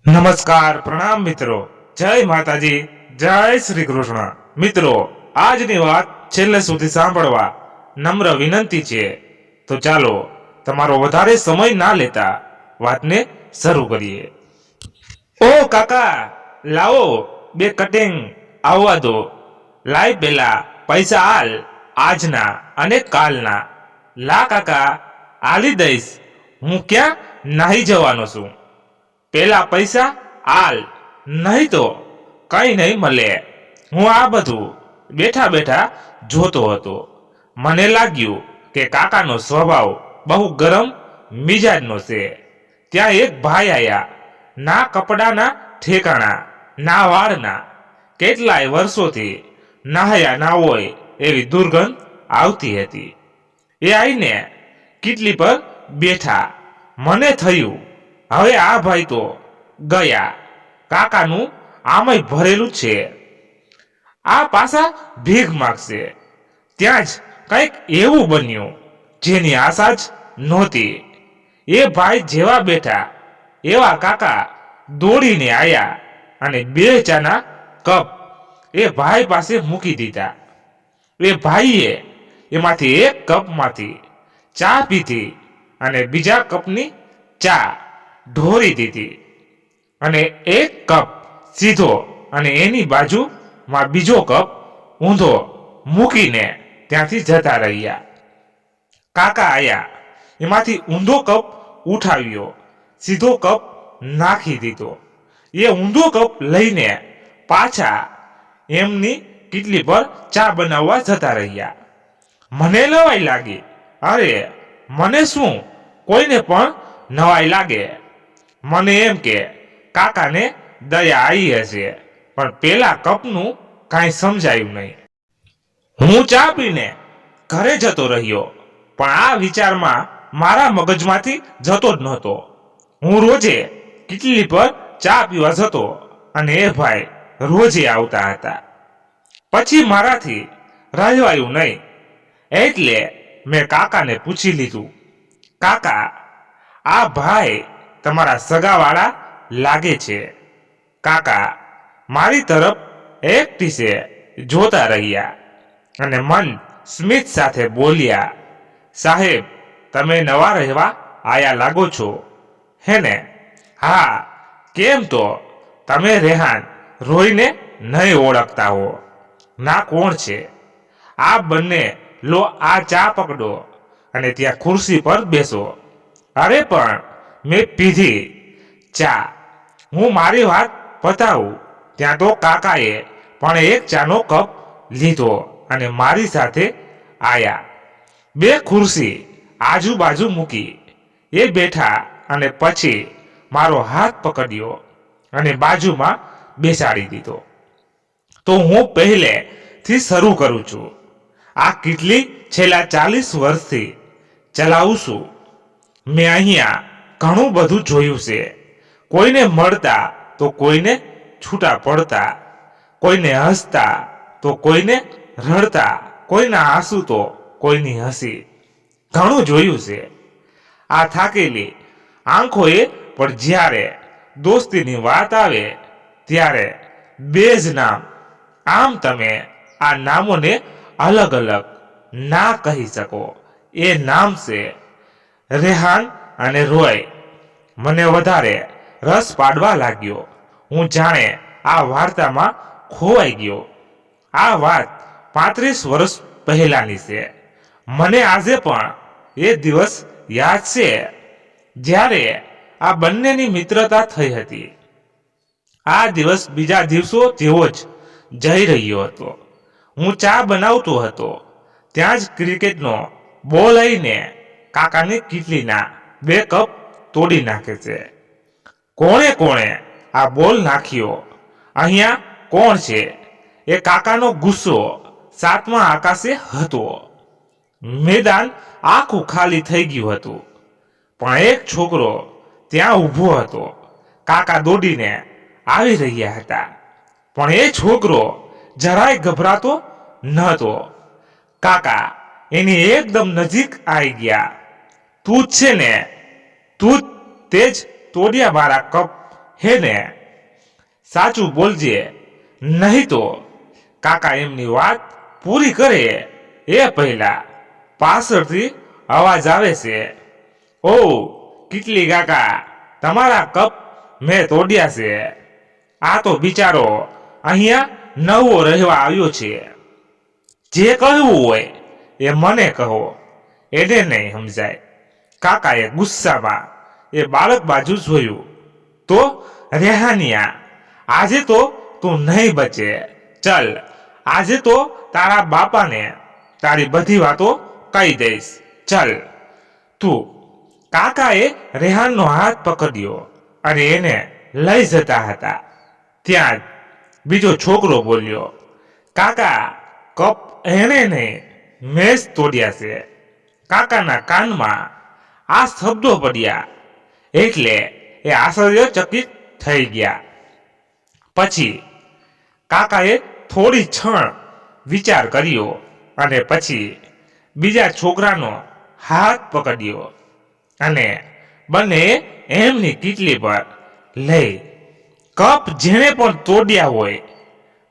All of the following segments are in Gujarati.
નમસ્કાર પ્રણામ મિત્રો, જય માતાજી, જય શ્રી કૃષ્ણ. મિત્રો, આજની વાત છેલ્લે સુધી સાંભળવા નમ્ર વિનંતી છે. તો ચાલો તમારો વધારે સમય ના લેતા વાતને શરૂ કરીએ. ઓ કાકા, લાવો બે કટિંગ આવવા દો. લાય પેલા પૈસા હાલ, આજના અને કાલના. લા કાકા, આલી દઈશ. હું ક્યાં નાહી જવાનો છું. પેલા પૈસા આલ, નહીં તો કઈ નહીં મળે. હું આ બધું બેઠા બેઠા જોતો હતો. મને લાગ્યું કે કાકાનો સ્વભાવ બહુ ગરમ મિજાજનો છે. ત્યાં એક ભાઈ આયા. ના કપડાના ઠેકાણા, ના વાળના. કેટલાય વર્ષોથી નહાયા ના હોય એવી દુર્ગંધ આવતી હતી. એ આવીને કીટલી પર બેઠા. મને થયું, હવે આ ભાઈ તો ગયા. કાકાનું આમય ભરેલું છે. આ પાછા ભીખ માગશે. ત્યાં જ કંઈક એવું બન્યું જેની આશા જ નહોતી. એ ભાઈ જેવા બેઠા એવા કાકા દોડીને આવ્યા અને બે ચાના કપ એ ભાઈ પાસે મૂકી દીધા. એ ભાઈએ એમાંથી એક કપમાંથી ચા પીધી અને બીજા કપની ચા ઢોરી દીધી અને એક કપ સીધો અને એની બાજુમાં બીજો કપ ઊંધો મૂકીને ત્યાંથી જતા રહ્યા. કાકા આયા, એમાંથી ઊંધો કપ ઉઠાવ્યો, સીધો કપ નાખી દીધો. એ ઊંધો કપ લઈને પાછા એમની કીટલી પર ચા બનાવવા જતા રહ્યા. મને નવાઈ લાગી. અરે, મને શું, કોઈને પણ નવાઈ લાગે. મને એમ કે કાકાને દયા આવી હશે, પણ પેલા કપનું કાંઈ સમજાયું નહીં. હું ચા પીને ઘરે જતો રહ્યો, પણ આ વિચારમાં મારા મગજમાંથી જતો જ નહોતો. હું રોજે કીટલી પર ચા પીવા જતો અને એ ભાઈ રોજે આવતા હતા. પછી મારાથી રહેવાયું નહીં, એટલે મેં કાકાને પૂછી લીધું, કાકા, આ ભાઈ તમારા સગાવાળા લાગે છે. કાકા મારી તરફ એકટીસે જોતા રહ્યા અને મન સ્મિત સાથે બોલ્યા, સાહેબ, તમે નવા રહેવા આયા લાગો છો, હેને? હા, કેમ તો તમે રેહાન રોઈને નહીં ઓળખતા હો. ના, કોણ છે? આ બંને લો, આ ચા પકડો અને ત્યાં ખુરશી પર બેસો. અરે પણ મેં પીધી ચા. હું મારી વાત પતાવું ત્યાં તો કાકાએ પણ એક ચાનો કપ લીધો અને મારી સાથે આયા. બે ખુરશી આજુબાજુ મૂકી એ બેઠા અને પછી મારો હાથ પકડ્યો અને બાજુમાં બેસાડી દીધો. તો હું પહેલેથી શરૂ કરું છું. આ કીટલી છેલ્લા 40 વર્ષથી ચલાવું છું. મેં અહીંયા ઘણું બધું જોયું છે. કોઈને મળતા તો કોઈને છૂટા પડતા, કોઈને હસતા તો કોઈને રડતા, કોઈના આંસુ તો કોઈની હસી. ઘણું જોયું છે. આ થાકેલી આંખોએ પણ જ્યારે દોસ્તીની વાત આવે ત્યારે બે જ નામ, આમ તમે આ નામોને અલગ અલગ ના કહી શકો. એ નામ છે રેહાન અને રોય. મને વધારે રસ પાડવા લાગ્યો. હું જાણે આ વાર્તામાં ખોવાઈ ગયો. આ વાત 35 વર્ષ પહેલાની છે. મને આજે પણ એ દિવસ યાદ છે જ્યારે આ બંનેની મિત્રતા થઈ હતી. આ દિવસ બીજા દિવસો જેવો જ જઈ રહ્યો હતો. હું ચા બનાવતો હતો ત્યાં જ ક્રિકેટનો બોલ લઈને કાકાની કીટલીના 2 કપ તોડી નાખે છે. કોણે કોણે આ બોલ નાખ્યો? અહીંયા કોણ છે? એ કાકાનો ગુસ્સો 7મા આકાશે હતો. મેદાન આખું ખાલી થઈ ગયું હતું, પણ એક છોકરો ત્યાં ઊભો હતો. કાકા દોડીને આવી રહ્યા હતા, પણ એ છોકરો જરાય ગભરાતો નહોતો. કાકા એની એકદમ નજીક આવી ગયા. તું જ છે ને? તું જ તેજ તોડ્યા મારા કપ, હે ને સાચું બોલજે, નહીં તો કાકા એમની વાત પૂરી કરે એ પહેલા પાછળથી અવાજ આવે છે, ઓ કીટલી કાકા, તમારા કપ મેં તોડ્યા છે. આ તો બિચારો અહીંયા નવો રહેવા આવ્યો છે. જે કહેવું હોય એ મને કહો, એને નહીં સમજાય. કાકાએ ગુસ્સામાં એ બાળક બાજુ જોયું. તો રેહાનિયા, આજે તો તું નહીં બચે. ચલ, આજે તો તારા બાપાને તારી બધી વાતો કહી દઈશ. ચલ તું. કાકાએ રેહાનનો હાથ પકડ્યો અને એને લઈ જતા હતા. ત્યાં જ બીજો છોકરો બોલ્યો, કાકા, કપ એને નહીં, મેં જ તોડ્યા છે. કાકાના કાનમાં આ શબ્દો પડ્યા એટલે એ આશ્ચર્યચકિત થઈ ગયા. પછી કાકાએ થોડી ક્ષણ વિચાર કર્યો અને પછી બીજા છોકરાનો હાથ પકડ્યો અને બંને એમની કીટલી પર લઈ, કપ જેણે પણ તોડ્યા હોય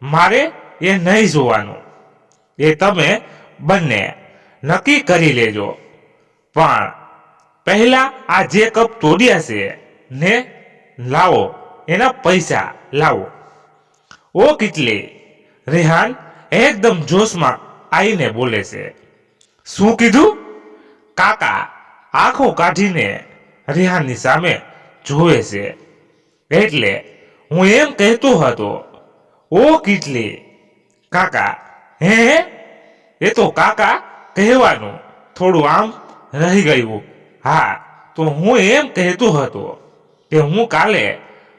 મારે એ નહીં જોવાનું. એ તમે બંને નક્કી કરી લેજો. પણ પહેલા આ જે કપ તોડ્યા છે ને લાવો, એના પૈસા લાવો. ઓ કીટલી, રેહાન એકદમ જોશમાં આવીને બોલે છે. શું કીધું? કાકા આંખો કાઢીને રેહાનની સામે જોવે છે. એટલે હું એમ કહેતો હતો, ઓ કીટલી કાકા. હે, એ તો કાકા કહેવાનું થોડું આમ રહી ગયું. હા, તો હું એમ કહેતો હતો કે હું કાલે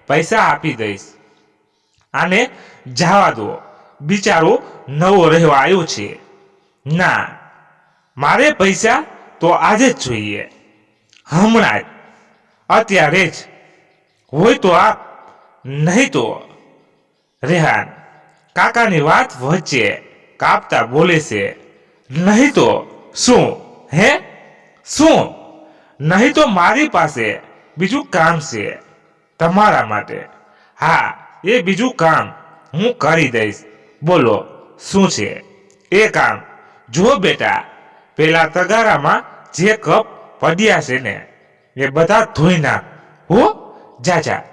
પૈસા આપી દઈશ. આને જવા દો, બિચારો નવો રહેવા આવ્યો છે. ના, મારે પૈસા તો આજે જ જોઈએ, હમણાં જ, અત્યારે જ. હોય તો આપ, નહીં તો. રેહાન કાકાની વાત વચ્ચે કાપતા બોલે છે, નહીં તો શું? હે, શું? નહીં તો મારી પાસે બીજું કામ છે તમારા માટે. હા, એ બીજું કામ હું કરી દઈશ. બોલો શું છે એ કામ? જો બેટા, પેલા તગારામાં જે કપ પડ્યા છે ને એ બધા ધોઈ નાખ હો. જા જા.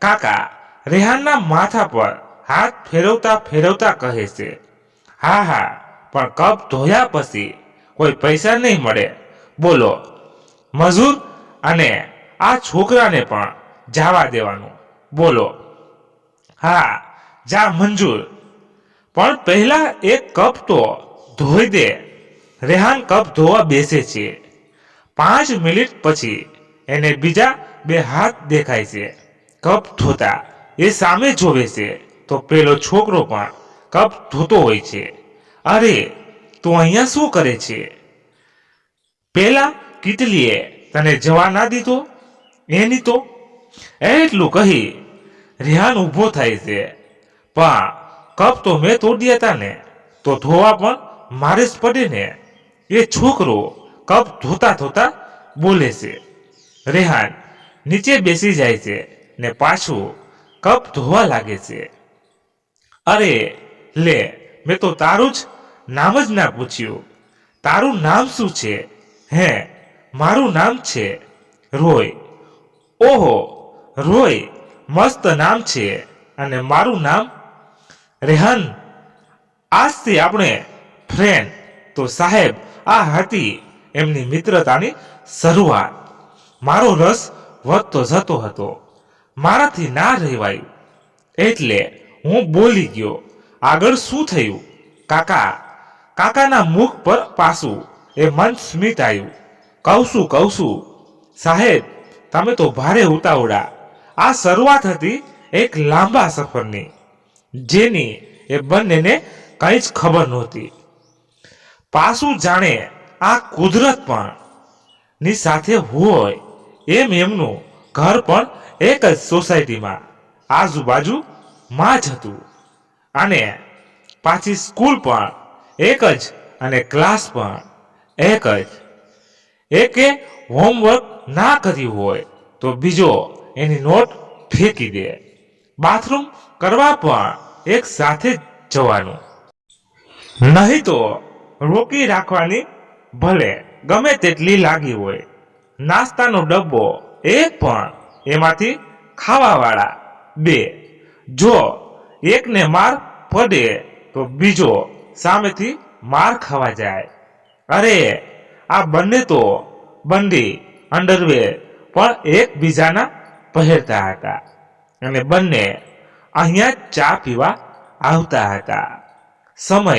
કાકા રેહાનના માથા પર હાથ ફેરવતા ફેરવતા કહે છે, હા હા, પણ કપ ધોયા પછી કોઈ પૈસા નહીં મળે. બોલો મજૂર અને આ છોકરાને પણ જવા દેવાનું. બોલો હા, જા મંજૂર, પણ પહેલા એક કપ તો ધોઈ દે. રેહાન કપ ધોવા બેસે છે. 5 મિનિટ પછી એને બીજા 2 હાથ દેખાય છે કપ ધોતા. એ સામે જોવે છે તો પેલો છોકરો પણ કપ ધોતો હોય છે. અરે, તું અહીંયા શું કરે છે? પેલા કીટલીએ તને જવા ના દીધો એની તો. એટલું કહી રેહાન ઊભો થાય છે. પણ કપ તો મેં તોડ્યા હતા ને, તો ધોવા પણ મારે જ પડે ને. એ છોકરો કપ ધોતા ધોતા બોલે છે. રેહાન નીચે બેસી જાય છે ને પાછું કપ ધોવા લાગે છે. અરે લે, મેં તો તારું જ નામ જ ના પૂછ્યું. તારું નામ શું છે? હે, મારું નામ છે રોય. ઓહો રોય, મસ્ત નામ છે. અને મારું નામ રેહાન. આજથી આપણે ફ્રેન્ડ. તો સાહેબ, આ હતી એમની મિત્રતાની શરૂઆત. મારો રસ વધતો જતો હતો, મારાથી ના રહેવાયું એટલે હું બોલી ગયો. આગળ શું થયું? કાકા. કાકાના મુખ પર પાછું એ મન સ્મિત આવ્યું. કહું છું સાહેબ, તમે તો ભારે ઉતાવળા. આ શરૂઆત હતી એક લાંબા સફરની, જેની એ બંનેને કંઈ જ ખબર નહોતી. પાછું જાણે આ કુદરત પણ ની સાથે હોય એમ એમનું ઘર પણ એક જ સોસાયટીમાં આજુબાજુમાં જ હતું. અને પાછી સ્કૂલ પણ એક જ અને ક્લાસ પણ એક જ. એકે હોમવર્ક ના કર્યું હોય તો બીજો એની નોટ ફેંકી દે. બાથરૂમ કરવા પણ એક સાથે જ જવાનું, નહીં તો રોકી રાખવાની, ભલે ગમે તેટલી લાગી હોય. નાસ્તાનો ડબ્બો એક પણ, એમાંથી ખાવાવાળા બે. જો એકને માર પડે તો બીજો સામેથી માર ખાવા જાય. અરે આ બંને તો બંડી અંડરવેર પણ એકબીજાના પહેરતા હતા અને બંને અહીંયા ચા પીવા આવતા હતા. સમય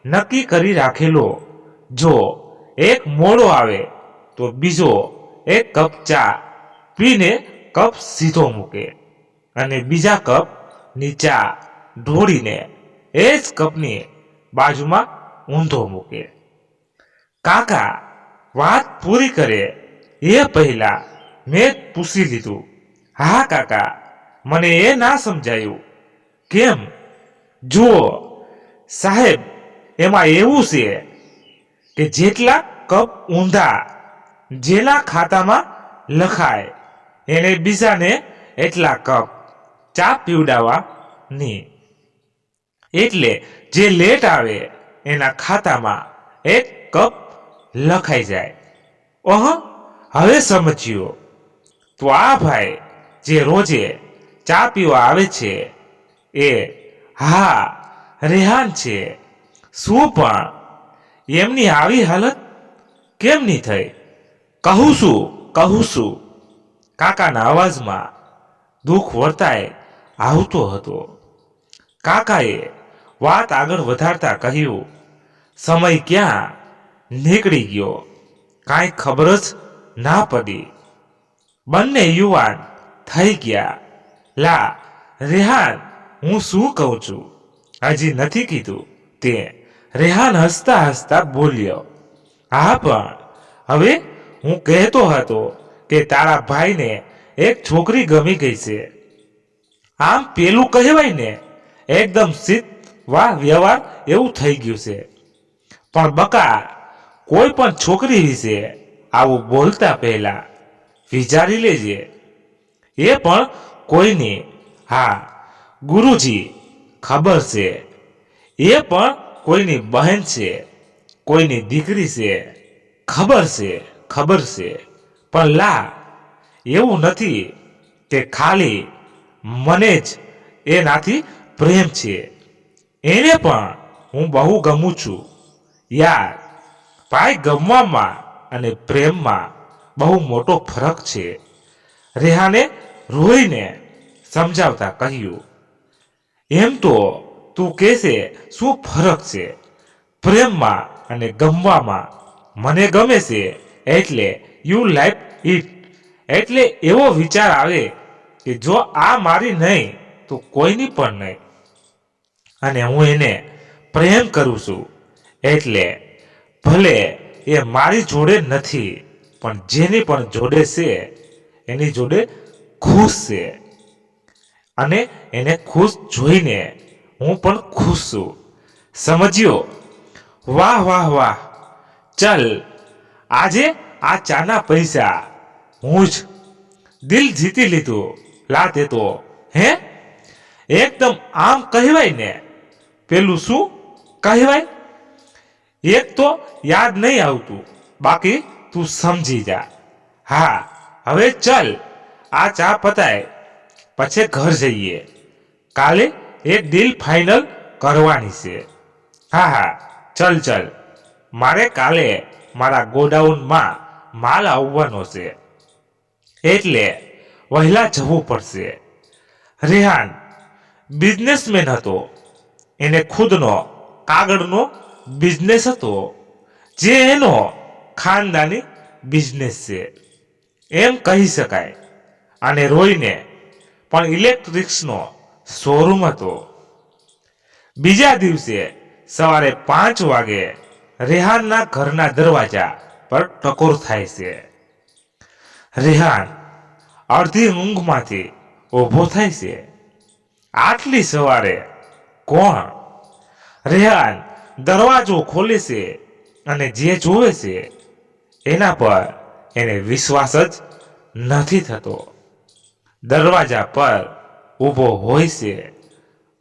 નક્કી કરી રાખેલો. જો એક મોડો આવે તો બીજો એક કપ ચા પીને કપ સીધો મૂકે અને બીજા કપની ચા ઢોળીને એ જ કપની બાજુમાં ઊંધો મૂકે. કાકા વાત પૂરી કરે એ પહેલા મેં પૂછી લીધું, હા કાકા, મને એ ના સમજાયું. કેમ? જુઓ સાહેબ, એમાં એવું છે કે જેટલા કપ ઊંધા જેના ખાતામાં લખાય એને બીજાને એટલા કપ ચા પીવડાવવાની. એટલે જે લેટ આવે એના ખાતામાં એક કપ લખાઈ જાય. હવે સમજ્યો. તો આ ભાઈ જે રોજે ચા પીવા આવે છે એ, હા, રેહાન છે. શું પણ એમની આવી હાલત કેમ નહીં થઈ? કહું છું. કાકાના અવાજમાં દુઃખ વર્તાય આવતો હતો. કાકાએ વાત આગળ વધારતા કહ્યું, સમય ક્યાં નીકળી ગયો કાંઈ ખબર જ ના પડી. બંને યુવાન થઈ ગયા. લા રેહાન, હું શું કહું છું હજી નથી કીધું તે. રેહાન હસતા હસતા બોલ્યો, હા પણ હવે હું કહેતો હતો કે તારા ભાઈને એક છોકરી ગમી ગઈ છે. આમ પેલું કહેવાય ને, એકદમ સીધ વ્યવહાર એવું થઈ ગયું છે. પણ બકા, કોઈ પણ છોકરી વિશે આવું બોલતા પહેલા વિચારી લેજે. એ પણ કોઈની, હા ગુરુજી, ખબર છે. એ પણ કોઈની બહેન છે, કોઈની દીકરી છે. ખબર છે. પણ લા, એવું નથી કે ખાલી મને જ એનાથી પ્રેમ છે. એને પણ હું બહુ ગમું છું યાર. ભાઈ, ગમવામાં અને પ્રેમમાં બહુ મોટો ફરક છે. રેહાને રોઈને સમજાવતા કહ્યું, એમ તો તું કહેશે શું ફરક છે પ્રેમમાં અને ગમવામાં? મને ગમે છે એટલે યુ લાઈક ઇટ. એટલે એવો વિચાર આવે કે જો આ મારી નહીં તો કોઈની પણ નહીં. અને હું એને પ્રેમ કરું છું એટલે ભલે એ મારી જોડે નથી, પણ જેની પણ જોડે છે એની જોડે ખુશ છે. અને એને ખુશ જોઈને હું પણ ખુશ છું. સમજ્યો? વાહ વાહ વાહ. ચલ, આજે આ ચાના પૈસા હું જ. દિલ જીતી લીધું લા તે તો. હે, એકદમ આમ કહેવાય ને. પેલું શું કહેવાય? એક તો યાદ નહીં આવતું, બાકી તું સમજી જા. હા, હવે ચલ, આ ચા પતાય પછી ઘર જઈએ. કાલે એક ડીલ ફાઇનલ કરવાની છે. હા, ચલ. મારે કાલે મારા ગોડાઉનમાં માલ આવવાનો છે એટલે વહેલા જવું પડશે. રેહાન બિઝનેસમેન હતો. એને ખુદનો કાગળનો બિઝનેસ હતો, જે એનો ખાનદાની બિઝનેસ છે એમ કહી શકાય. અને રોઈને પણ ઇલેક્ટ્રિક્સનો શોરૂમ હતો. બીજા દિવસે સવારે 5 વાગે રેહાનના ઘરના દરવાજા પર ટકોર થાય છે. રેહાન અડધી ઊંઘમાંથી ઊભો થાય છે. આટલી સવારે કોણ? રેહાન દરવાજો ખોલે છે અને જે જોવે છે એના પર એને વિશ્વાસ જ નથી થતો. દરવાજા પર ઊભો હોય છે.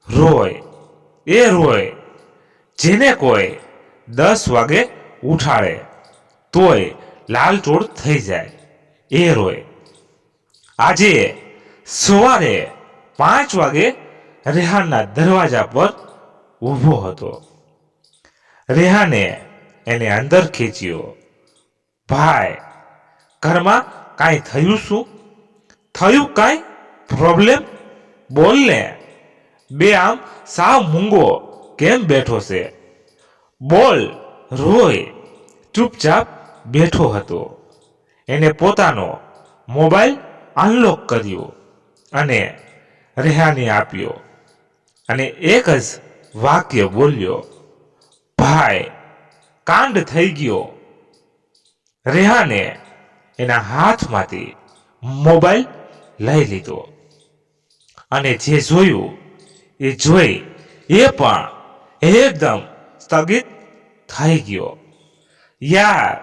રોય જેને કોઈ 10 વાગે ઉઠાડે તોય લાલચોળ થઈ જાય. એ રોય. આજે સવારે 5 વાગે રેહાનના દરવાજા પર ઊભો હતો. રેહાને એને અંદર ખેંચ્યો. ભાઈ, ઘરમાં કાંઈ થયું શું? થયું કાંઈ પ્રોબ્લેમ? બોલ ને. બે આમ સાવ મૂંગો કેમ બેઠો છે? બોલ. રોય ચૂપચાપ બેઠો હતો. એને પોતાનો મોબાઈલ અનલોક કર્યો અને રેહાને આપ્યો અને એક જ વાક્ય બોલ્યો, ભાઈ, કાંડ થઈ ગયો. રેહાને એના હાથમાંથી મોબાઈલ લઈ લીધો અને જે જોયું એ જોઈ એ પણ એકદમ સ્થગિત થઈ ગયો. યાર,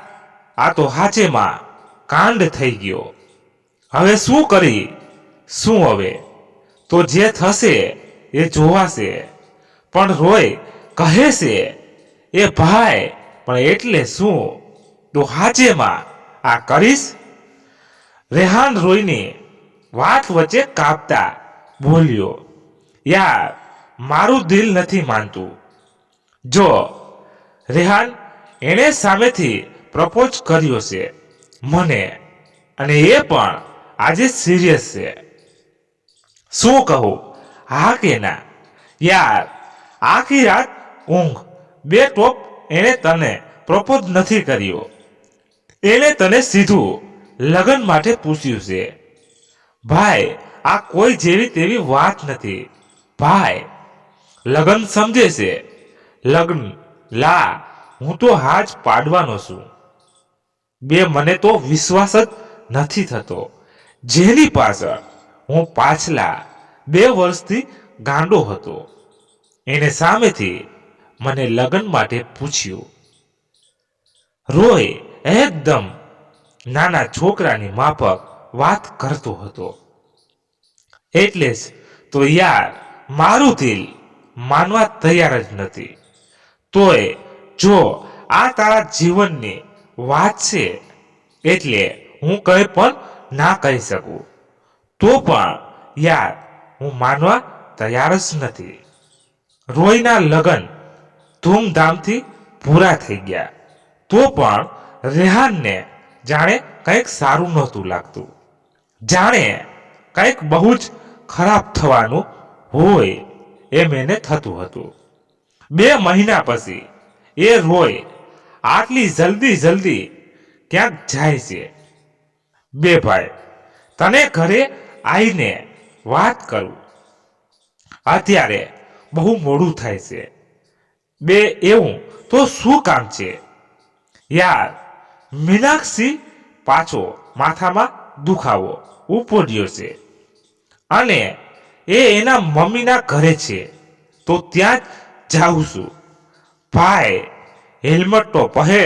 આ તો હાચેમાં કાંડ થઈ ગયો. હવે શું કરી? શું હવે? તો જે થશે એ જોવાશે. પણ રોય કહે છે, એ ભાઈ, પણ એટલે શું? તો હાચેમાં આ કરીશ? રેહાન રોયની વાત વચ્ચે કાપતા બોલ્યો, યાર, મારું દિલ નથી માનતું. જો રેહાન, એણે સામેથી પ્રપોઝ કર્યો છે મને, અને એ પણ આજે સિરિયસ છે. શું કહું, હા કે ના? યાર, આખી રાત ઊંઘ બે ટોપ એણે તને પ્રપોઝ નથી કર્યો. એણે તને સીધું લગ્ન માટે પૂછ્યું છે. ભાઈ, આ કોઈ જેવી તેવી વાત નથી. ભાઈ, લગ્ન સમજે છે. લગ્ન લા, હું તો હાજ પાડવાનો છું. બે મને તો વિશ્વાસ જ નથી થતો. જેની પાછળ હું પાછલા 2 વર્ષથી ગાંડો હતો, એને સામેથી મને લગ્ન માટે પૂછ્યું. રોય એકદમ નાના છોકરાની માફક વાત કરતો હતો. એટલે જ તો યાર, મારું દિલ માનવા તૈયાર જ નથી. તોય જો આ તારા જીવનની વાત છે એટલે હું કંઈ પણ ના કહી શકું. તો પણ યાર, હું માનવા તૈયાર જ નથી. રોયના લગ્ન ધૂમધામથી પૂરા થઈ ગયા. તો પણ રેહાનને જાણે કંઈક સારું નહોતું લાગતું. જાણે કંઈક બહુ જ ખરાબ થવાનું હોય એમ એને થતું હતું. 2 મહિના પછી એ રોય આટલી જલ્દી ક્યાંક જાય છે. બે ભાઈ, તને ઘરે આવીને વાત કરું. અત્યારે બહુ મોડું થાય છે. બે એવું તો શું કામ છે? યાર, મીનાક્ષી પાછો માથામાં દુખાવો ઉપડ્યો છે અને એ એના મમ્મીના ઘરે છે, તો ત્યાં જ જાઉં છું. ભાઈ, હેલ્મેટ તો પહેરે.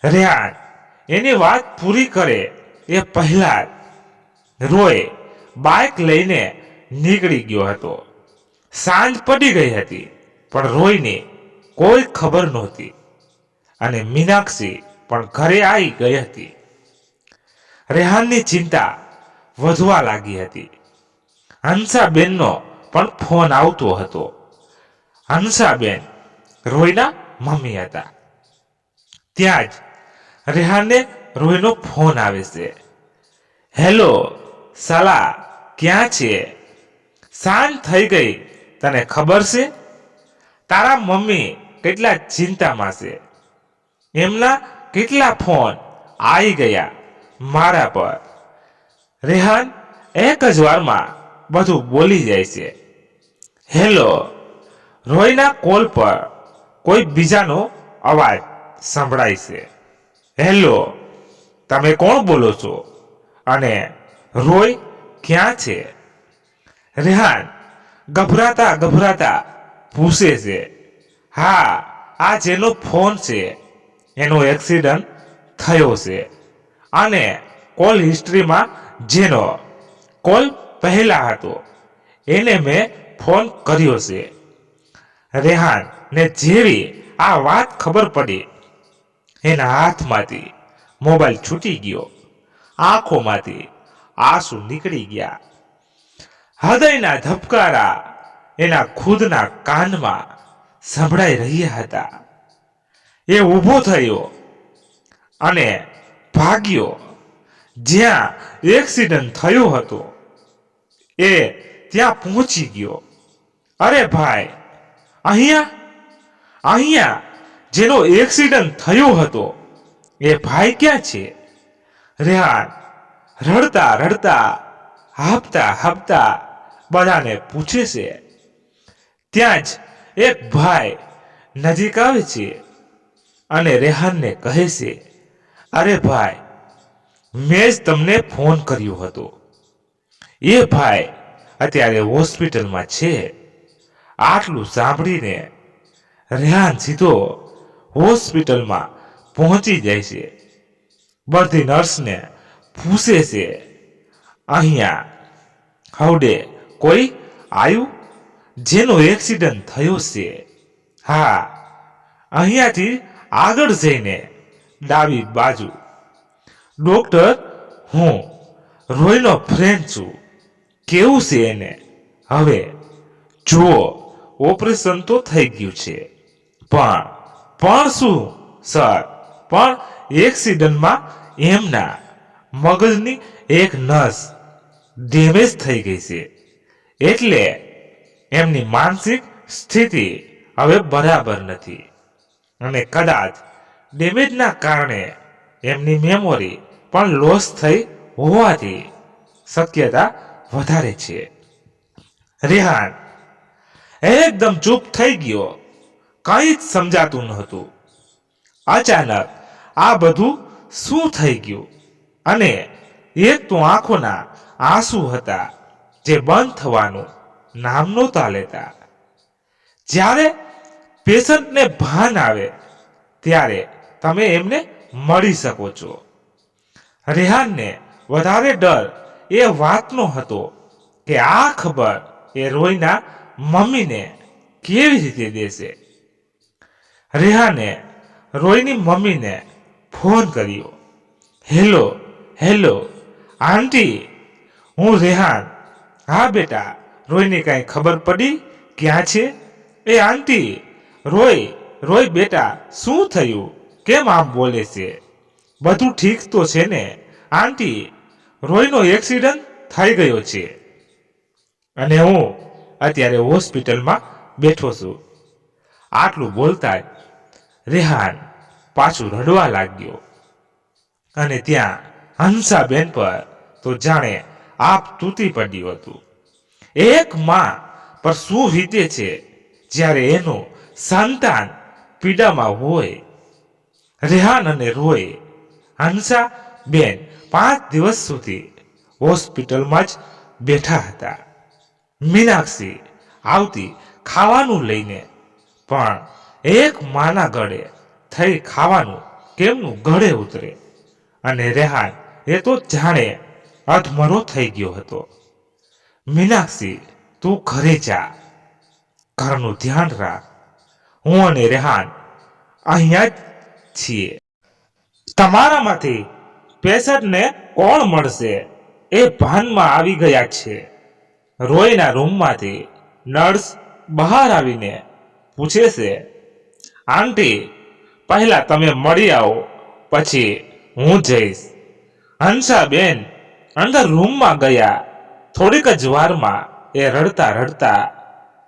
રેહાન એની વાત પૂરી કરે એ પહેલા જ રોય બાઇક લઈને નીકળી ગયો હતો. સાંજ પડી ગઈ હતી, પણ રોયને કોઈ ખબર નહોતી અને મીનાક્ષી પણ ઘરે આવી ગઈ હતી. રેહાનની ચિંતા વધવા લાગી હતી. હંસાબેનનો પણ ફોન આવતો હતો. હંસાબેન રોયના મમ્મી હતા. ત્યાં જ રેહાનને રોયનો ફોન આવે છે. હેલો સાલા, ક્યાં છે? સાંજ થઈ ગઈ, તને ખબર છે? તારા મમ્મી કેટલા ચિંતામાં છે. એમના કેટલા ફોન આવી ગયા મારા પર. રેહાન એક જ વારમાં બધું બોલી જાય છે. હેલો. રોયના કોલ પર કોઈ બીજાનો અવાજ સંભળાય છે. હેલો, તમે કોણ બોલો છો? અને રોય ક્યાં છે? રેહાન ગભરાતા પૂછે છે. હા, આ જેનો ફોન છે એનો એક્સિડન્ટ થયો છે અને કોલ હિસ્ટ્રીમાં જેનો કોલ પહેલા હતો એને મેં ફોન કર્યો છે. રેહાન ને જેવી આ વાત ખબર પડી એના હાથમાંથી મોબાઈલ છૂટી ગયો, આંખોમાંથી આંસુ નીકળી ગયા. હૃદયના ધબકારા એના ખુદના કાનમાં સંભળાઈ રહ્યા હતા. એ ઊભો થયો અને ભાગ્યો જ્યાં એક્સિડન્ટ થયો હતો એ ત્યાં પહોંચી ગયો. અરે ભાઈ, અહીંયા જેનો એક્સિડન્ટ થયો હતો એ ભાઈ ક્યાં છે? રેહાન રડતા રડતા હાંફતા હાંફતા બધાને પૂછે છે. ત્યાં જ એક ભાઈ નજીક આવે છે અને રેહાનને કહે છે, અરે ભાઈ, મેં જ તમને ફોન કર્યો હતો. એ ભાઈ અત્યારે હોસ્પિટલમાં છે. આટલું સાંભળીને રેહાન સીધો હોસ્પિટલમાં પહોંચી જાય છે. બધી નર્સને પૂછે છે, અહીંયા હવડે કોઈ આવ્યું જેનો એક્સિડન્ટ થયો છે? હા, અહીંયાથી આગળ જઈને ડાબી બાજુ. ડોક્ટર, હું રોયનો ફ્રેન્ડ છું. કેવું છે એને? હવે જુઓ, ઓપરેશન તો થઈ ગયું છે, પણ શું સર, પણ એક્સિડન્ટમાં એમના મગજની એક નસ ડેમેજ થઈ ગઈ છે. એટલે એમની માનસિક સ્થિતિ હવે બરાબર નથી અને કદાચ ડેમેજના કારણે એમની મેમોરી પણ લોસ થઈ હોવાથી શક્યતા વધારે છે. રેહાન એકદમ ચૂપ થઈ ગયો. કંઈ જ સમજાતું નહોતું. અચાનક આ બધું શું થઈ ગયું? અને એક તો આંખોના આંસુ હતા જે બંધ થવાનું નામ નહોતા લેતા. જ્યારે પેશન્ટને ભાન આવે ત્યારે તમે એમને મળી શકો છો. રેહાનને વધારે ડર એ વાતનો હતો કે આ ખબર એ રોયના મમ્મીને કેવી રીતે દેશે. રેહાને રોયની મમ્મીને ફોન કર્યો. હેલો આંટી, હું રેહાન. હા બેટા, રોયને કાંઈ ખબર પડી ક્યાં છે? એ આંટી, રોય બેટા, શું થયું? કેમ આમ બોલે છે? બધું ઠીક તો છે ને? આંટી, રોયનો એક્સિડન્ટ થઈ ગયો છે અને હું અત્યારે હોસ્પિટલમાં બેઠો છું. આટલું બોલતા જ રેહાન પાછું રડવા લાગ્યો અને ત્યાં હંસાબેન પર તો જાણે આપ તૂટી પડ્યું હતું. એક માં પર શું વીતે છે જ્યારે એનું સંતાન પીડામાં હોય. રેહાન અને રોય હંસાબેન 5 દિવસ સુધી હોસ્પિટલમાં જ બેઠા હતા. મીનાક્ષી આવતી ખાવાનું લઈને, પણ એક માના ગળે થઈ ખાવાનું કેમનું ગળે ઉતરે? અને રેહાન એ તો જાણે અધમરો થઈ ગયો હતો. મીનાક્ષી, તું ઘરે જા, ઘરનું ધ્યાન રાખ. હું અને રેહાન અહીંયા જ છીએ. તમારામાંથી પેશન્ટને કોણ મળશે એ ભાનમાં આવી ગયા છે. રોયના રૂમમાંથી નર્સ બહાર આવીને પૂછે છે, આંટી, પહેલા તમે મળી આવો, પછી હું જઈશ. હંસાબેન અંદર રૂમમાં ગયા. થોડીક જ વારમાં એ રડતા રડતા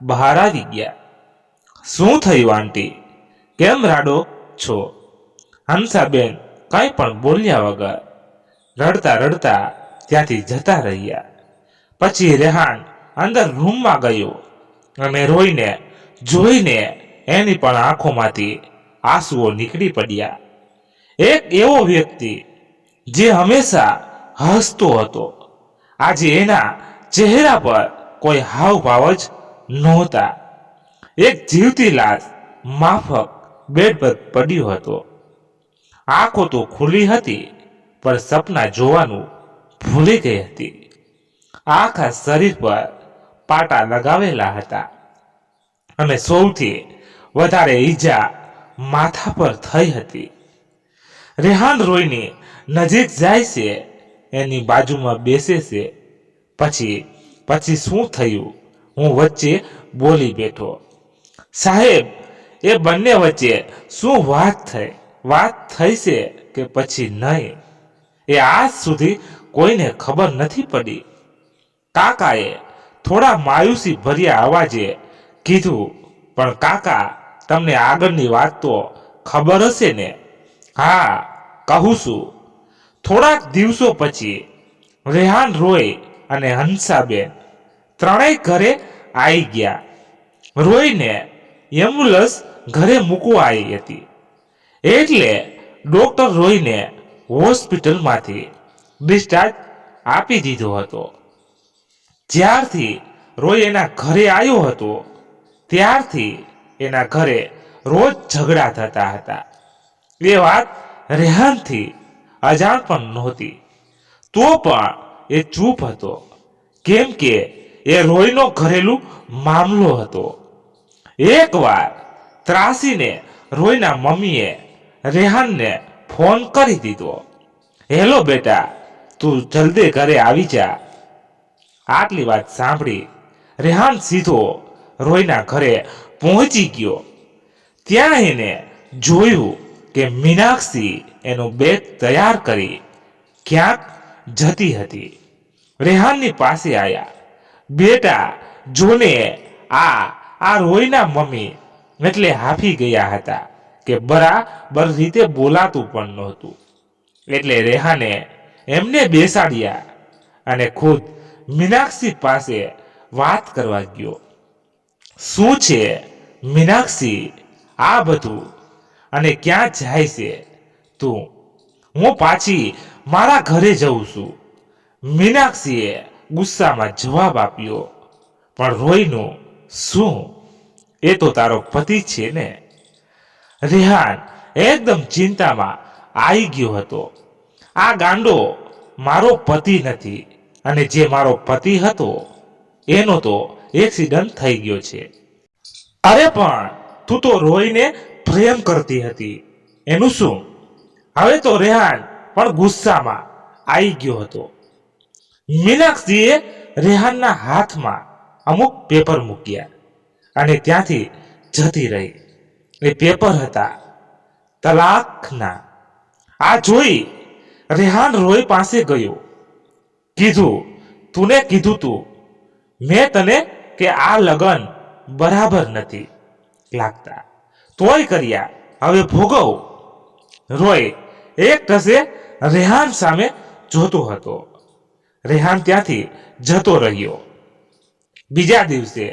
બહાર આવી ગયા. શું થયું આંટી? કેમ રાડો છો? હંસાબેન કંઈ પણ બોલ્યા વગર રડતા રડતા ત્યાંથી જતા રહ્યા. પછી રેહાન અંદર રૂમમાં ગયો અને રોયને જોઈને એની પણ આંખોમાંથી આંસુઓ નીકળી પડ્યા. એક એવો વ્યક્તિ જે હંમેશા હસતો હતો, આજે એના ચહેરા પર કોઈ હાવભાવ જ નહોતા. એક જીવતી લાશ માફક બેડ પર પડ્યો હતો. આંખો તો ખુલ્લી હતી, પણ સપના જોવાનું ભૂલી ગઈ હતી. આખા શરીર પર પાટા લગાવેલા હતા અને સૌથી વધારે ઈજા માથા પર થઈ હતી. રેહાન રોયની નજીક જાય છે, એની બાજુમાં બેસે છે. પછી શું થયું? હું વચ્ચે બોલી બેઠો. સાહેબ, એ બંને વચ્ચે શું વાત થઈ છે કે પછી નહીં, એ આજ સુધી કોઈને ખબર નથી પડી. કાકાએ થોડા માયુસી ભર્યા અવાજે કીધું, પણ કાકા, તમને આગળની વાત તો ખબર હશે ને? હા, કહું છું. થોડાક દિવસો પછી રેહાન રોય અને હંસાબેન ત્રણેય ઘરે આવી ગયા. રોયને એમ્બ્યુલન્સ ઘરે મૂકવા આવી હતી, એટલે ડોક્ટર રોયને હોસ્પિટલમાંથી ડિસ્ચાર્જ આપી દીધો હતો. જ્યારથી રોય એના ઘરે આવ્યો હતો, ત્યારથી એના ઘરે રોજ ઝઘડા થતા હતા. એ વાત રેહાનથી અજાણ પણ નહોતી. તો પણ એ ચૂપ હતો, કેમ કે એ રોયનો ઘરેલું મામલો હતો. એકવાર ત્રાસીને રોયના મમ્મીએ રેહાનને ફોન કરી દીધો. હેલો બેટા, તું જલ્દી ઘરે આવી જા. આટલી વાત સાંભળી રેહાન સીધો રોયના ઘરે પહોંચી ગયો. ત્યાં એને જોયું કે મીનાક્ષી એનું બેગ તૈયાર કરી ક્યાંક જતી હતી. રેહાનની પાસે આવ્યા. બેટા જોને, આ રોયના મમ્મી એટલે હાફી ગયા હતા કે બરાબર રીતે બોલાતું પણ નહોતું. એટલે રેહાને એમને બેસાડ્યા અને ખુદ મીનાક્ષી પાસે વાત કરવા ગયો. શું છે મીનાક્ષી આ બધું, અને ક્યાં જાય છે તું? હું પાછી મારા ઘરે જઉં છું, મીનાક્ષીએ ગુસ્સામાં જવાબ આપ્યો. પણ રોયનું શું? એ તો તારો પતિ છે ને? રેહાન એકદમ ચિંતામાં આવી ગયો હતો. આ ગાંડો મારો પતિ નથી, અને જે મારો પતિ હતો એનો તો એક્સિડન્ટ થઈ ગયો છે. અરે પણ તું તો રોયને પ્રેમ કરતી હતી, એનું શું? હવે તો રેહાન પણ ગુસ્સામાં આવી ગયો હતો. મીનાક્ષીએ રેહાનના હાથમાં અમુક પેપર મૂક્યા અને ત્યાંથી જતી રહી. એ પેપર હતા તલાકના. આ જોઈ રેહાન રોય પાસે ગયો. કીધું, તુને કીધું તું મેં તને કે આ લગન બરાબર નથી લાગતા, તોય કર્યા, હવે ભોગવ. રોય એક ટસે રેહાન સામે જોતો હતો. રેહાન ત્યાંથી જતો રહ્યો. બીજા દિવસે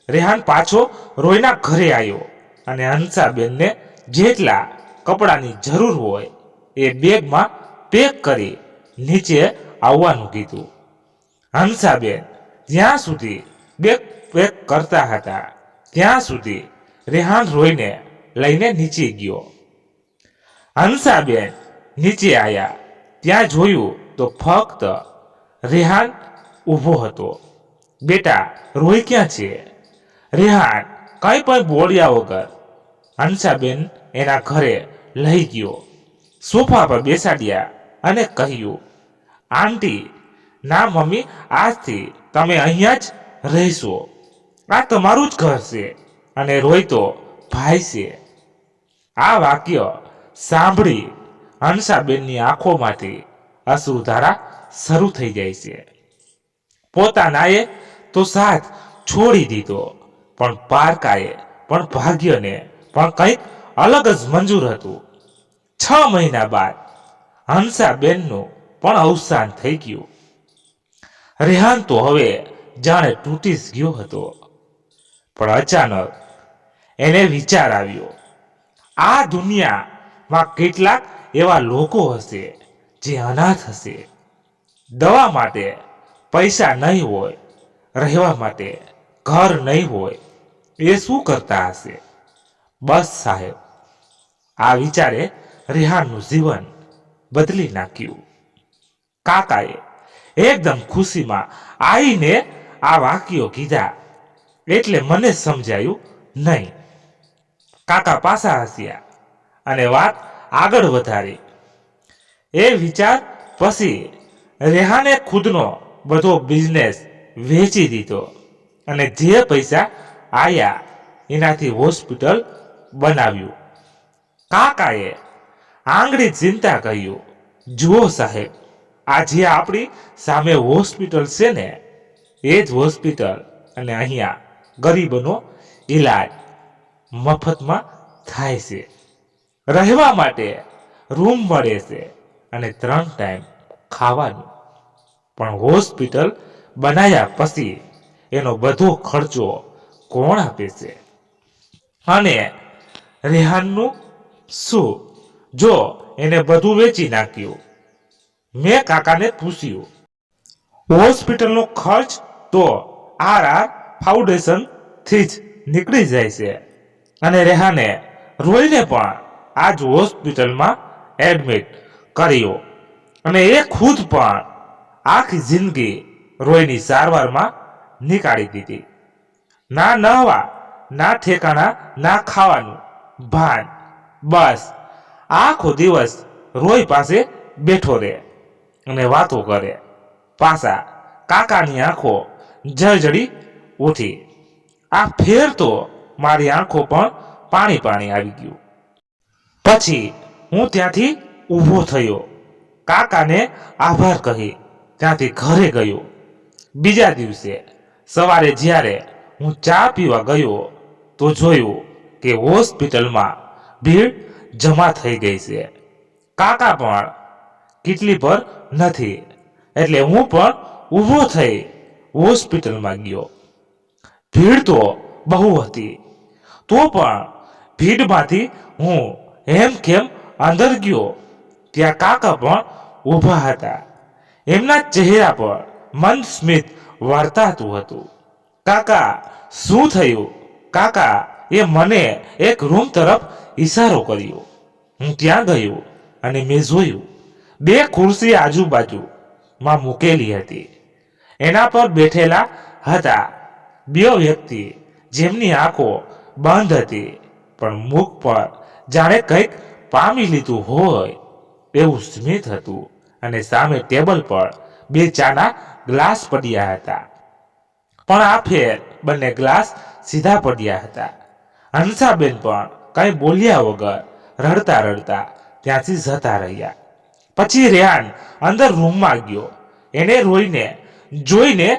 રેહાન પાછો રોયના ઘરે આવ્યો અને હંસાબેનને જેટલા કપડાની જરૂર હોય એ બેગમાં પેક કરી નીચે આવવાનું કીધું. હંસાબેન જ્યાં સુધી બેગ પેક કરતા હતા ત્યાં સુધી રેહાન રોયને લઈને નીચે ગયો. હંસાબેન નીચે આવ્યા. ત્યાં જોયું તો ફક્ત રેહાન ઊભો હતો. બેટા, રોય ક્યાં છે? રેહાન કંઈ પણ બોલ્યા વગર હંસાબેન એના ઘરે લઈ ગયો. સોફા પર બેસાડ્યા અને કહ્યું, આંટી, ના મમ્મી, આજથી તમે અહીંયા જ રહેશો. આ તમારું જ ઘર છે અને રોય તો ભાઈ છે. આ વાક્ય સાંભળી હંસાબેનની આંખોમાંથી અશ્રુધારા શરૂ થઈ જાય છે. પોતાનાએ તો સાથ છોડી દીધો, પણ પારકાએ પણ ભાગ્યને પણ કંઈક અલગ જ મંજૂર હતું. 6 મહિના બાદ હંસાબેનનું પણ અવસાન થઈ ગયું. રેહાન તો હવે જાણે તૂટી જ ગયો હતો. પણ અચાનક એને વિચાર આવ્યો, આ દુનિયામાં કેટલાક એવા લોકો હશે જે અનાથ હશે. દવા માટે પૈસા નહીં હોય, રહેવા માટે ઘર નહીં હોય, એ શું કરતા હશે? બસ સાહેબ, આ વિચારે રેહાનનું જીવન બદલી નાખ્યું. કાકાએ એકદમ ખુશીમાં આવીને આ વાક્યો કીધા એટલે મને સમજાયું નહીં. કાકા પાછા હસ્યા અને વાત આગળ વધારી. એ વિચાર પછી રેહાને ખુદનો બધો બિઝનેસ વેચી દીધો અને જે પૈસા આયા એનાથી હોસ્પિટલ બનાવ્યું. કાકાએ આંગળી ચિંતા કહ્યું, જુઓ સાહેબ, આ જે આપણી સામે હોસ્પિટલ છે ને એ જ હોસ્પિટલ, અને અહીંયા ગરીબોનો ઈલાજ મફતમાં થાય છે. રહેવા માટે રૂમ મળે છે અને 3 ટાઈમ ખાવાનું. પણ હોસ્પિટલ બનાવ્યા પછી એનો બધો ખર્ચો કોણ આપે છે? અને રેહાનનું શું જો એને બધું વેચી નાખ્યું? મેં કાકાને પૂછ્યું. હોસ્પિટલનો ખર્ચ તો RR ફાઉન્ડેશન થી જ નીકળી જાય છે. અને રેહાને રોઈને પણ આજ હોસ્પિટલમાં એડમિટ કર્યો અને એ ખુદ પણ આખી જિંદગી રોયની સારવારમાં નીકાળી દીધી. ના નહવા, ના ઠેકાણા, ના ખાવાનું ભાન. બસ આખો દિવસ રોય પાસે બેઠો રહે અને વાતો કરે. પાછા કાકાની આંખો જળજળી ઉઠી. આ ફેર તો મારી આંખો પણ પાણી પાણી આવી ગયું. પછી હું ત્યાંથી ઊભો થયો, કાકાને આભાર કહી ત્યાંથી ઘરે ગયો. બીજા દિવસે સવારે જ્યારે હું ચા પીવા ગયો તો જોયું કે હોસ્પિટલમાં ભીડ જમા થઈ ગઈ છે. કાકા પણ કીટલી પર નથી એટલે હું પણ ઊભો થઈ હોસ્પિટલમાં ગયો. ભીડ તો બહુ હતી, તો પણ ભીડમાંથી હું એમ કેમ અંદર ગયો ત્યાં કાકા પણ ઊભા હતા. એમના ચહેરા પર મંદ સ્મિત વર્તાતું હતું. કાકા, શું થયું? કાકા એ મને એક રૂમ તરફ ઈશારો કર્યો. હું ત્યાં ગયો અને મેં જોયું 2 ખુરશી આજુબાજુમાં મૂકેલી હતી. એના પર બેઠેલા હતા 2 વ્યક્તિ જેમની આંખો બંધ હતી પણ મુખ પર જાણે કંઈક પામી લીધું હોય એવું સ્મિત હતું. અને સામે ટેબલ પર 2 ચાના ગ્લાસ પડ્યા હતા, પણ આ ફેર બંને ગ્લાસ સીધા પડ્યા હતા. હંસાબેન પણ કંઈ બોલ્યા વગર રડતા રડતા ત્યાંથી જતા રહ્યા. પછી રેહાન અંદર રૂમમાં ગયો. એને રોઈને જોઈને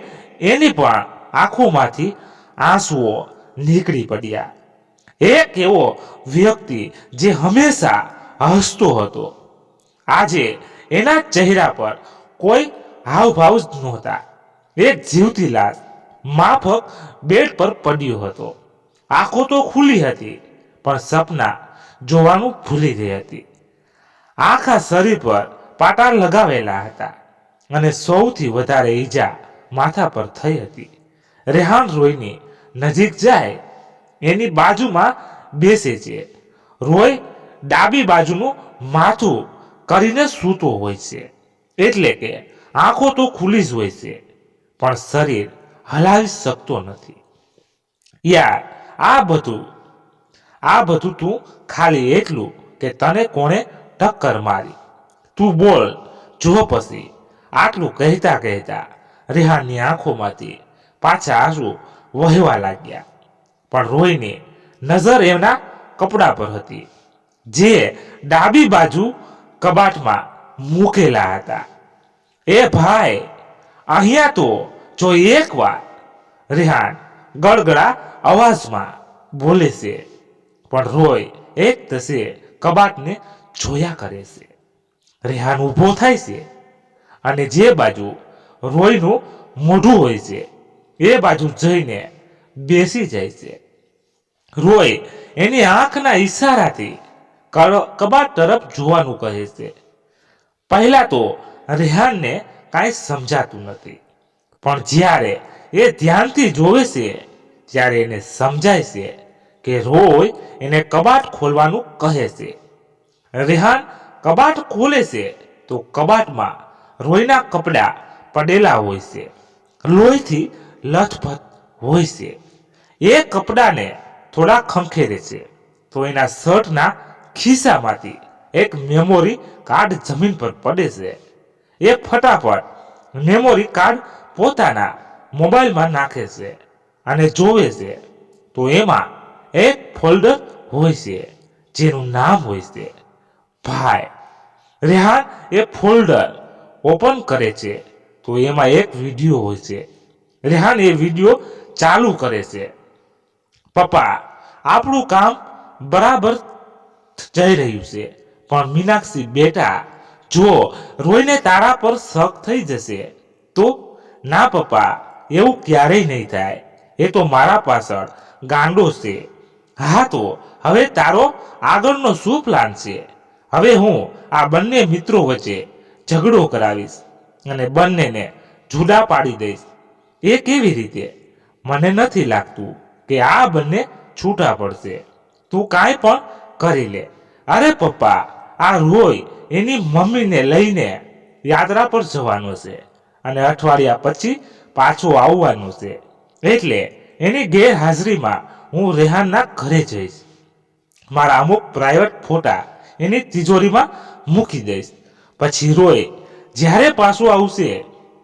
એની પણ આંખોમાંથી આંસુઓ નીકળી પડ્યા. એક એવો વ્યક્તિ જે હંમેશા હસતો હતો, આજે એના ચહેરા પર કોઈ હાવભાવ જ નહોતા. એક જીવતી લાશ માફક બેડ પર પડ્યો હતો. આંખો તો ખુલ્લી હતી પણ સપના જોવાનું ભૂલી ગઈ હતી. આખા શરીર પર પાટા લગાવેલા હતા અને સૌથી વધારે ઈજા માથા પર થઈ હતી. રેહાન રોયની નજીક જાય એની બાજુમાં બેસે છે. રોય ડાબી બાજુનું માથું કરીને સૂતો હોય છે, એટલે કે આંખો તો ખુલ્લી જ હોય છે પણ શરીર હલાવી શકતો નથી. યાર, આ બધું તું ખાલી એટલું કે તને કોણે ટક્કર મારી? તું બોલ જો. પછી આટલું કહેતા કહેતા રેહાનની આંખોમાંથી પાછા આંસુ વહેવા લાગ્યા. પણ રોયની નજર એના કપડા પર હતી જે ડાબી બાજુ કબાટમાં મૂકેલા હતા. એ ભાઈ, અહીંયા તો જો એકવાર, રેહાન ગળગળા અવાજમાં બોલે છે. પણ રોય એક તસે કબાટને જોયા કરે છે. રેહાન ઊભો થાય છે અને જે બાજુ રોયનું મોઢું હોય છે એ બાજુ જઈને બેસી જાય છે. રોય એની આંખના ઈશારાથી કબાટ તરફ જોવાનું કહે છે. પહેલા તો રેહાનને કાંઈ સમજાતું નથી, પણ જ્યારે એ ધ્યાનથી જોવે છે ત્યારે એને સમજાય છે કે રોય એને કબાટ ખોલવાનું કહે છે. રેહાન કબાટ ખોલે છે તો કબાટમાં રોયના કપડાં પડેલા હોય છે, લોહીથી લથપથ હોય છે. એ કપડાને થોડા ખંખેરે છે તો એના શર્ટના ખિસ્સામાંથી એક મેમોરી કાર્ડ જમીન પર પડે છે. એ ફટાફટ મેમોરી કાર્ડ પોતાના મોબાઈલમાં નાખે છે અને જોવે છે તો એમાં એક ફોલ્ડર હોય છે જેનું નામ હોય છે ભાઈ. રેહાન એ ફોલ્ડર ઓપન કરે છે તો એમાં એક વિડીયો હોય છે. રેહાન એ વિડીયો ચાલુ કરે છે. પપ્પા, આપણું કામ બરાબર જઈ રહ્યું છે, પણ મીનાક્ષી બેટા, જો રોઈને તારા પર શક થઈ જશે તો? ના પપ્પા, એવું ક્યારેય નહીં થાય. એ તો મારા પાછળ ગાંડો છે. હા, તો હવે તારો આગળનો શું પ્લાન છે? હવે હું આ બંને મિત્રો વચ્ચે ઝઘડો કરાવીશ અને બંનેને જુદા પાડી દઈશ. એ કેવી રીતે? મને નથી લાગતું કે આ બંને છૂટા પડશે. તું કાંઈ પણ કરી લે. અરે પપ્પા, આ રોય એની મમ્મીને લઈને યાત્રા પર જવાનો છે અને અઠવાડિયા પછી પાછો આવવાનો છે. એટલે એની ગેરહાજરીમાં હું રેહાનના ઘરે જઈશ. મારા અમુક પ્રાઇવેટ ફોટા એની તિજોરીમાં મૂકી દઈશ. પછી રોય જ્યારે પાછું આવશે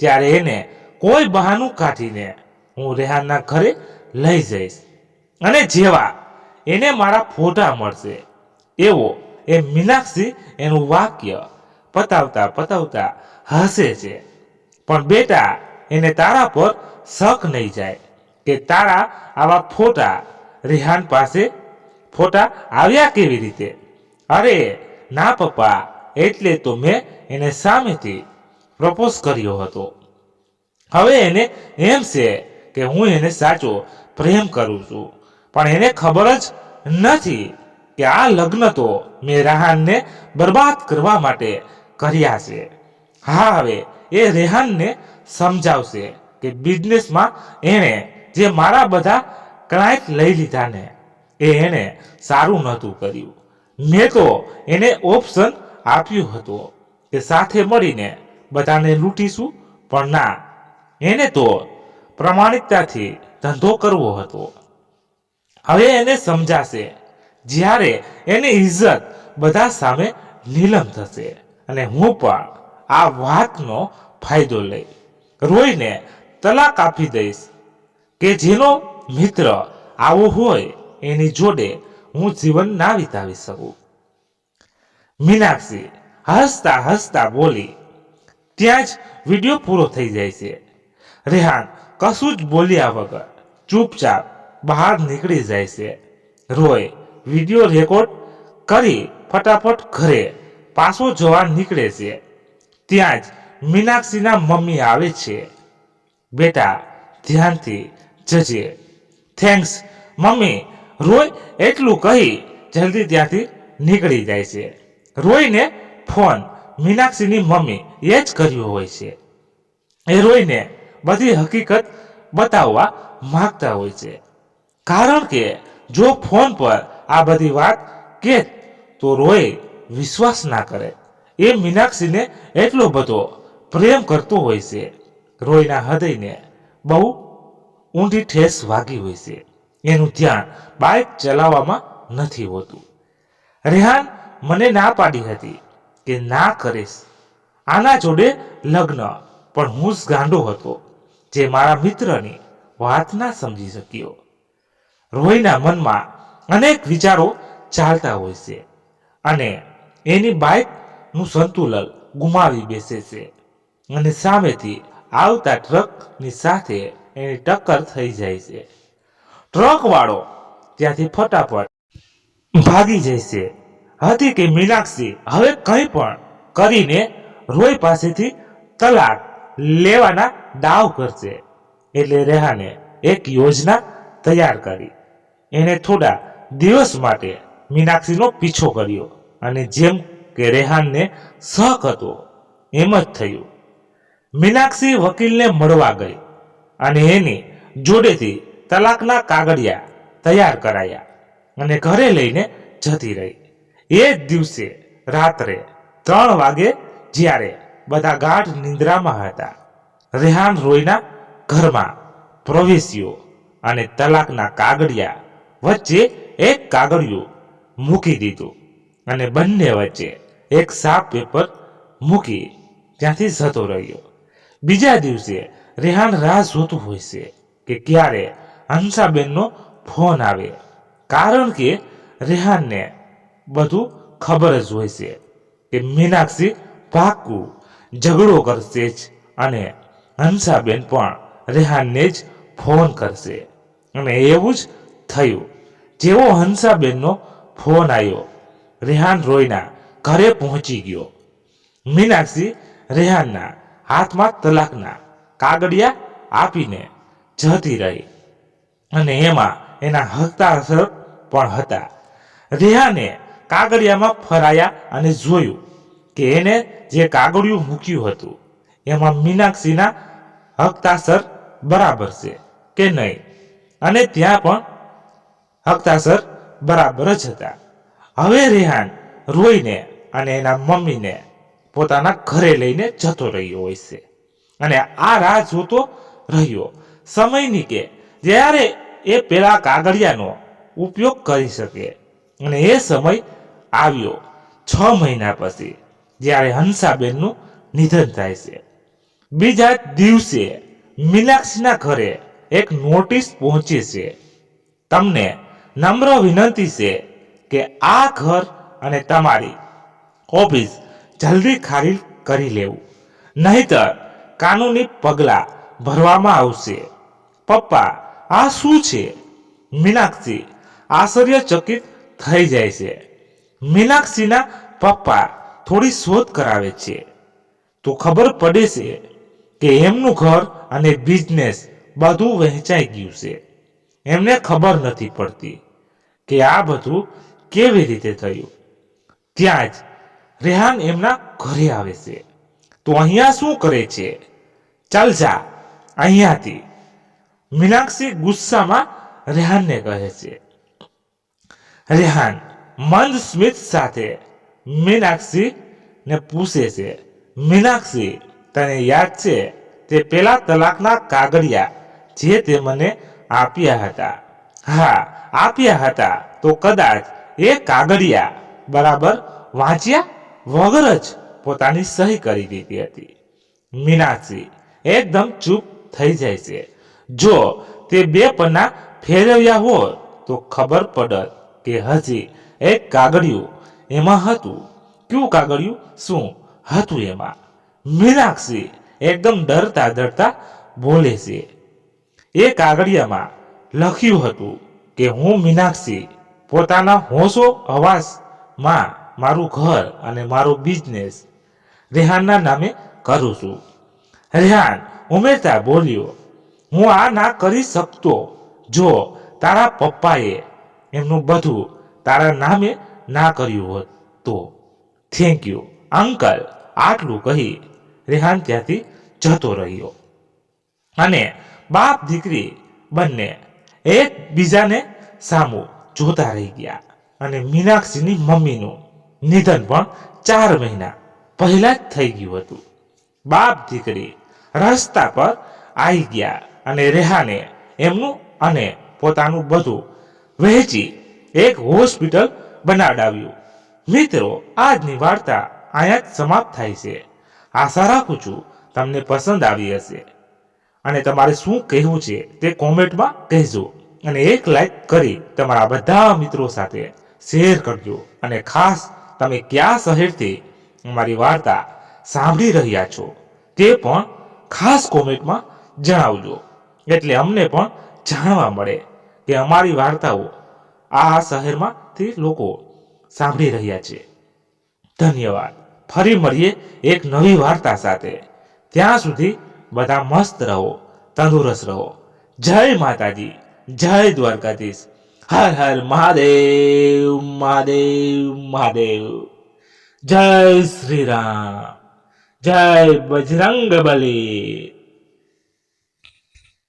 ત્યારે એને કોઈ બહાનું કાઢીને હું રેહાનના ઘરે લઈ જઈશ. અને જેવા એને મારા ફોટા મળશે એવો એ મીનાક્ષી એનું વાક્ય પતાવતા પતાવતા હસે છે. પણ બેટા, એને તારા પર શક નહીં જાય કે તારા આવા ફોટા રેહાન પાસે ફોટા આવ્યા કેવી રીતે? અરે ના પપ્પા, એટલે તો મેં એને સામેથી પ્રપોઝ કર્યો હતો. હવે એને એમ છે કે હું એને સાચો પ્રેમ કરું છું, પણ એને ખબર જ નથી કે આ લગ્ન તો મેં રેહાનને બરબાદ કરવા માટે કર્યા છે. હા, હવે એ રેહાનને સમજાવશે કે બિઝનેસમાં એણે જે મારા બધા ક્લાયન્ટ લઈ લીધા ને એ એણે સારું નહોતું કર્યું. મેં તો એને ઓપ્શન આપ્યું હતું કે સાથે મળીને બધાને લૂંટીશું, પણ ના, એને તો પ્રામાણિકતાથી ધંધો કરવો હતો. હવે એને સમજાશે જ્યારે એની ઇજ્જત બધા સામે નીલમ થશે. અને હું પણ આ વાતનો ફાયદો લઈ રોઈને તલાક આપી દઈશ કે જેનો મિત્ર આવો હોય એની જોડે હું જીવન ના વિતાવી શકું. મીનાક્ષી હસતા હસતા બોલી. ત્યાં જ વિડીયો પૂરો થઈ જાય છે. રેહાન કશું જ બોલ્યા વગર ચૂપચાપ બહાર નીકળી જાય છે. રોય વિડીયો રેકોર્ડ કરી ફટાફટ ઘરે પાછો જવા નીકળે છે. ત્યાં જ મીનાક્ષીના મમ્મી આવે છે. બેટા, ધ્યાનથી જજે. Thanks mummy. રોય એટલું કહી જલ્દી ત્યાંથી નીકળી જાય છે. રોયને ફોન મીનાક્ષીની મમ્મી એ જ કર્યો હોય છે. એ રોયને બધી હકીકત બતાવવા માંગતા હોય છે, કારણ કે જો ફોન પર આ બધી વાત કે તો રોય વિશ્વાસ ના કરે. એ મીનાક્ષીને એટલો બધો પ્રેમ કરતો હોય છે. રોયના હૃદયને બહુ ઊંડી ઠેસ વાગી હોય છે. એનું ધ્યાન બાઇક ચલાવવામાં નથી હોતું. રેહાન મને ના પાડી હતી કે ના કરીશ આના જોડે લગ્ન, પણ હું જ ગાંડો હતો જે મારા મિત્રની વાત ના સમજી શક્યો. રોયના મનમાં અનેક વિચારો ચાલતા હોય છે અને એની બાઇકનું સંતુલન ગુમાવી બેસે છે અને સામેથી આવતા ટ્રકની સાથે એની ટક્કર થઈ જાય છે. ટ્રક વાળો ત્યાંથી ફટાફટ ભાગી જાય છે. હતી કે મીનાક્ષી હવે કંઈ પણ કરીને રોય પાસેથી તલાક લેવાના દાવ કરશે. એટલે રેહાને એક યોજના તૈયાર કરી. એને થોડા દિવસ માટે મીનાક્ષીનો પીછો કર્યો અને જેમ કે રેહાનને શક હતો એમ જ થયું. મીનાક્ષી વકીલને મળવા ગઈ અને એની જોડેથી તલાકના કાગળિયા તૈયાર કરાયા અને ઘરે લઈને જતી રહી. એ જ દિવસે રાત્રે 3 વાગે જ્યારે બધા ગાઢ નિંદ્રામાં હતા, રેહાન રોયના ઘરમાં પ્રવેશ્યો અને તલાકના કાગળિયા વચ્ચે એક કાગળિયું મૂકી દીધું અને બંને વચ્ચે એક સાફ પેપર મૂકી ત્યાંથી જતો રહ્યો. બીજા દિવસે રેહાન રાહ જોતું હોય છે કે ક્યારે હંસાબેનનો ફોન આવે, કારણ કે રેહાનને બધું ખબર જ હોય છે કે મીનાક્ષી પાક્કું ઝઘડો કરશે જ અને હંસાબેન પણ રેહાનને જ ફોન કરશે. અને એવું જ થયું. જેવો હંસાબેનનો ફોન આવ્યો, રેહાન રોયના ઘરે પહોંચી ગયો. મીનાક્ષી રેહાનના હાથમાં તલાકના કાગળિયા આપીને જતી રહી અને એમાં એના હસ્તાક્ષર પણ હતા. રેહાને કાગળિયામાં ફરાયા અને જોયું કે એને જે કાગળિયું મૂક્યું હતું એમાં મીનાક્ષીના હસ્તાક્ષર બરાબર છે કે નહીં, અને ત્યાં પણ હસ્તાક્ષર બરાબર જ હતા. હવે રેહાન રોઈને અને એના મમ્મીને પોતાના ઘરે લઈને જતો રહ્યો હોય છે અને આ રાહ જોતો રહ્યો સમયની કે જ્યારે એ પેલા કાગળિયાનો ઉપયોગ કરી શકે. અને એ સમય આવ્યો 6 મહિના પછી, જ્યારે હંસાબેનનું નિધન થાય છે. બીજા દિવસે મીનાક્ષીના ઘરે એક નોટિસ પહોંચે છે. તમને નમ્ર વિનંતી છે કે આ ઘર અને તમારી ઓફિસ જલ્દી ખાલી કરી લેવું, નહીતર કાનૂની પગલાં ભરવામાં આવશે. પપ્પા, આ શું છે? મીનાક્ષી આશ્ચર્યચકિત થઈ જાય છે. મીનાક્ષીના પપ્પા થોડી શોધ કરાવે છે તો ખબર પડે છે કે એમનું ઘર અને બિઝનેસ બધું વહેંચાઈ ગયું છે. એમને ખબર નથી પડતી કે આ બધું કેવી રીતે થયું. ત્યાં જ રેહાન એમના ઘરે આવે છે. તો અહીંયા શું કરે છે? ચાલ જા અહીંયાથી, મીનાક્ષી ગુસ્સામાં રેહાનને કહે છે. રેહાન મંદ સ્મિત સાથે મીનાક્ષીને પૂછે છે, મીનાક્ષી, તને યાદ છે તે પેલા તલાકના કાગળિયા જે તે મને આપ્યા હતા? હા, આપ્યા હતા. તો કદાચ એ કાગળિયા બરાબર વાંચ્યા વગર જ પોતાની સહી કરી દીધી હતી. મીનાક્ષી એકદમ ચૂપ થઈ જાય છે. જો તે 2 પન્ના ફેરવ્યા હોત તો ખબર પડત કે હજી એક કાગળિયું એમાં હતું. કયું કાગળિયું? શું હતું એમાં? મીનાક્ષી એકદમ ડરતા ડરતા બોલે છે. એ કાગળિયામાં લખ્યું હતું કે હું મીનાક્ષી પોતાના હોશો હવાસમાં મારું ઘર અને મારો બિઝનેસ રેહાનના નામે કરું છું. રેહાન ઉમેરતા બોલ્યો, હું આ ના કરી શકતો જો તારા પપ્પાએ એમનું બધું તારા નામે ના કર્યું હોત તો. Thank you uncle. આટલું કહી રેહાન ત્યાંથી જતો રહ્યો અને બાપ દીકરી બંને એકબીજાને સામું જોતા રહી ગયા. અને મીનાક્ષીની મમ્મીનું નિધન પણ 4 મહિના પહેલા જ થઈ ગયું હતું. બાપ દીકરી રસ્તા પર આવી ગયા અને રેહાને એમનું અને પોતાનું બધું વહેંચી એક હોસ્પિટલ બનાવડાવ્યું. મિત્રો, આજની વાર્તા અહીંયા જ સમાપ્ત થાય છે. આશા રાખું છું તમને પસંદ આવી હશે અને તમારે શું કહેવું છે તે કોમેન્ટમાં કહેજો અને એક લાઈક કરી તમારા બધા મિત્રો સાથે શેર કરજો. અને ખાસ તમે કયા શહેરથી અમારી વાર્તા સાંભળી રહ્યા છો તે પણ ખાસ કોમેન્ટમાં જણાવજો, એટલે અમને પણ જાણવા મળે કે અમારી વાર્તાઓ આ શહેરમાંથી લોકો સાંભળી રહ્યા છે. ધન્યવાદ. ફરી મળીએ એક નવી વાર્તા સાથે. ત્યાં સુધી બધા મસ્ત રહો, તંદુરસ્ત રહો. જય માતાજી, જય દ્વારકાધીશ. હર હર મહાદેવ, મહાદેવ, મહાદેવ. જય શ્રી રામ, જય બજરંગ બલી.